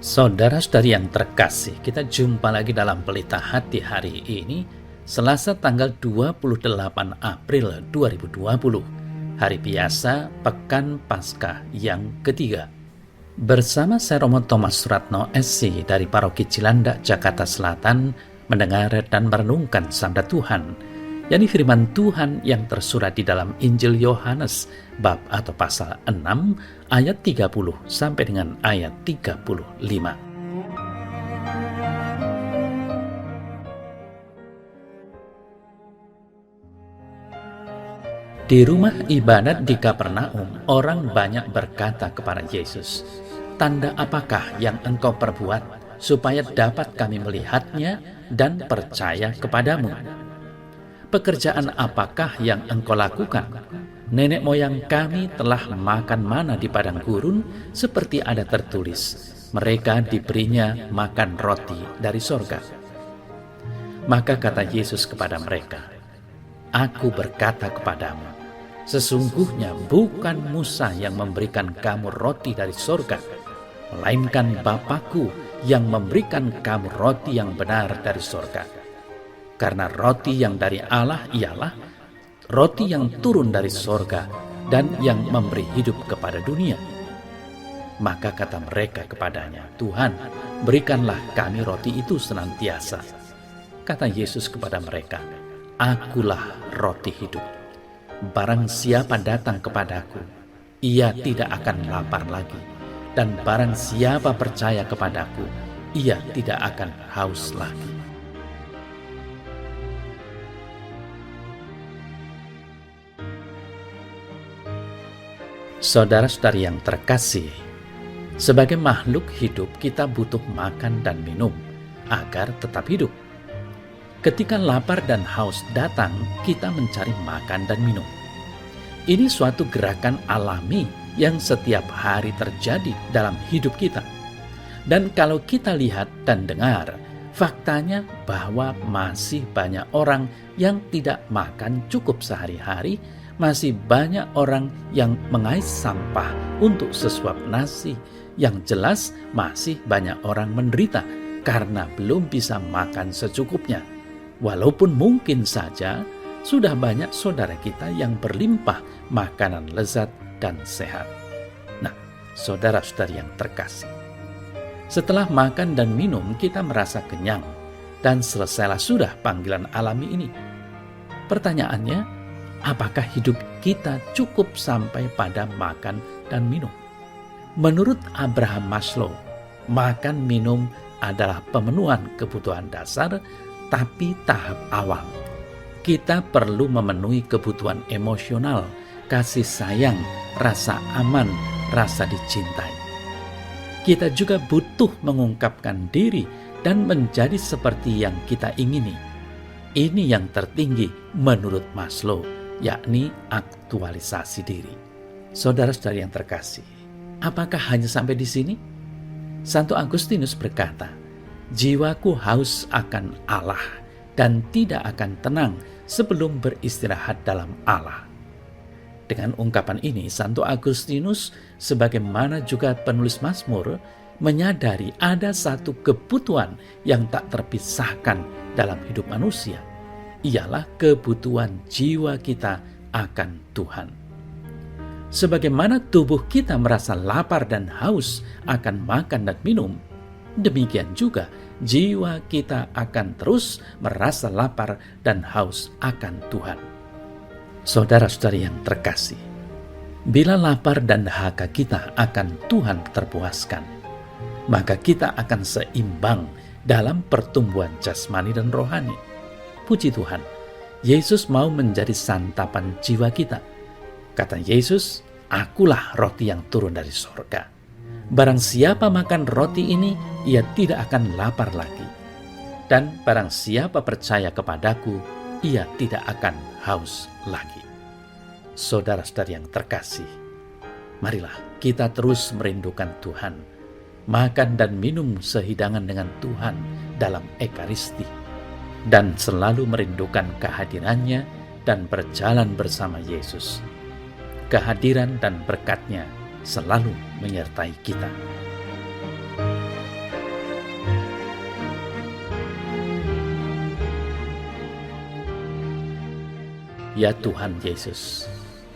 Saudara-saudari yang terkasih, kita jumpa lagi dalam Pelita Hati hari ini, Selasa tanggal 28 April 2020, hari biasa Pekan Paskah yang ketiga. Bersama saya Romo Thomas Suratno SC dari Paroki Cilandak, Jakarta Selatan, mendengar dan merenungkan sabda Tuhan, yakni firman Tuhan yang tersurat di dalam Injil Yohanes bab atau pasal 6 ayat 30 sampai dengan ayat 35. Di rumah ibadat di Kapernaum, orang banyak berkata kepada Yesus, "Tanda apakah yang engkau perbuat supaya dapat kami melihatnya dan percaya kepadamu? Pekerjaan apakah yang engkau lakukan? Nenek moyang kami telah makan mana di padang gurun, seperti ada tertulis, mereka diberinya makan roti dari sorga." Maka kata Yesus kepada mereka, "Aku berkata kepadamu, sesungguhnya bukan Musa yang memberikan kamu roti dari sorga, melainkan Bapa-Ku yang memberikan kamu roti yang benar dari sorga. Karena roti yang dari Allah ialah roti yang turun dari sorga dan yang memberi hidup kepada dunia." Maka kata mereka kepadanya, "Tuhan, berikanlah kami roti itu senantiasa." Kata Yesus kepada mereka, "Akulah roti hidup. Barang siapa datang kepadaku, ia tidak akan lapar lagi. Dan barang siapa percaya kepadaku, ia tidak akan haus lagi." Saudara-saudari yang terkasih, sebagai makhluk hidup kita butuh makan dan minum agar tetap hidup. Ketika lapar dan haus datang, kita mencari makan dan minum. Ini suatu gerakan alami yang setiap hari terjadi dalam hidup kita. Dan kalau kita lihat dan dengar, faktanya bahwa masih banyak orang yang tidak makan cukup sehari-hari, masih banyak orang yang mengais sampah untuk sesuap nasi. Yang jelas masih banyak orang menderita karena belum bisa makan secukupnya. Walaupun mungkin saja sudah banyak saudara kita yang berlimpah makanan lezat dan sehat. Nah, saudara-saudari yang terkasih, setelah makan dan minum kita merasa kenyang dan selesailah sudah panggilan alami ini. Pertanyaannya, apakah hidup kita cukup sampai pada makan dan minum? Menurut Abraham Maslow, makan minum adalah pemenuhan kebutuhan dasar, tapi tahap awal. Kita perlu memenuhi kebutuhan emosional, kasih sayang, rasa aman, rasa dicintai. Kita juga butuh mengungkapkan diri dan menjadi seperti yang kita ingini. Ini yang tertinggi menurut Maslow, yakni aktualisasi diri. Saudara-saudari yang terkasih, apakah hanya sampai di sini? Santo Agustinus berkata, "Jiwaku haus akan Allah dan tidak akan tenang sebelum beristirahat dalam Allah." Dengan ungkapan ini, Santo Agustinus sebagaimana juga penulis Mazmur menyadari ada satu kebutuhan yang tak terpisahkan dalam hidup manusia, ialah kebutuhan jiwa kita akan Tuhan. Sebagaimana tubuh kita merasa lapar dan haus akan makan dan minum, demikian juga jiwa kita akan terus merasa lapar dan haus akan Tuhan. Saudara-saudari yang terkasih, bila lapar dan dahaga kita akan Tuhan terpuaskan, maka kita akan seimbang dalam pertumbuhan jasmani dan rohani. Puji Tuhan, Yesus mau menjadi santapan jiwa kita. Kata Yesus, "Akulah roti yang turun dari sorga. Barang siapa makan roti ini, ia tidak akan lapar lagi. Dan barang siapa percaya kepadaku, ia tidak akan haus lagi." Saudara-saudari yang terkasih, marilah kita terus merindukan Tuhan, makan dan minum sehidangan dengan Tuhan dalam Ekaristi, dan selalu merindukan kehadirannya dan berjalan bersama Yesus. Kehadiran dan berkat-Nya selalu menyertai kita. Ya Tuhan Yesus,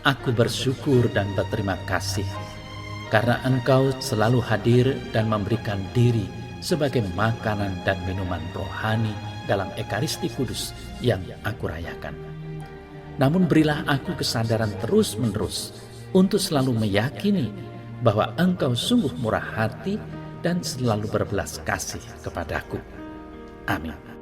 aku bersyukur dan berterima kasih karena Engkau selalu hadir dan memberikan diri sebagai makanan dan minuman rohani dalam Ekaristi Kudus yang aku rayakan. Namun berilah aku kesadaran terus-menerus untuk selalu meyakini bahwa Engkau sungguh murah hati dan selalu berbelas kasih kepadaku. Amin.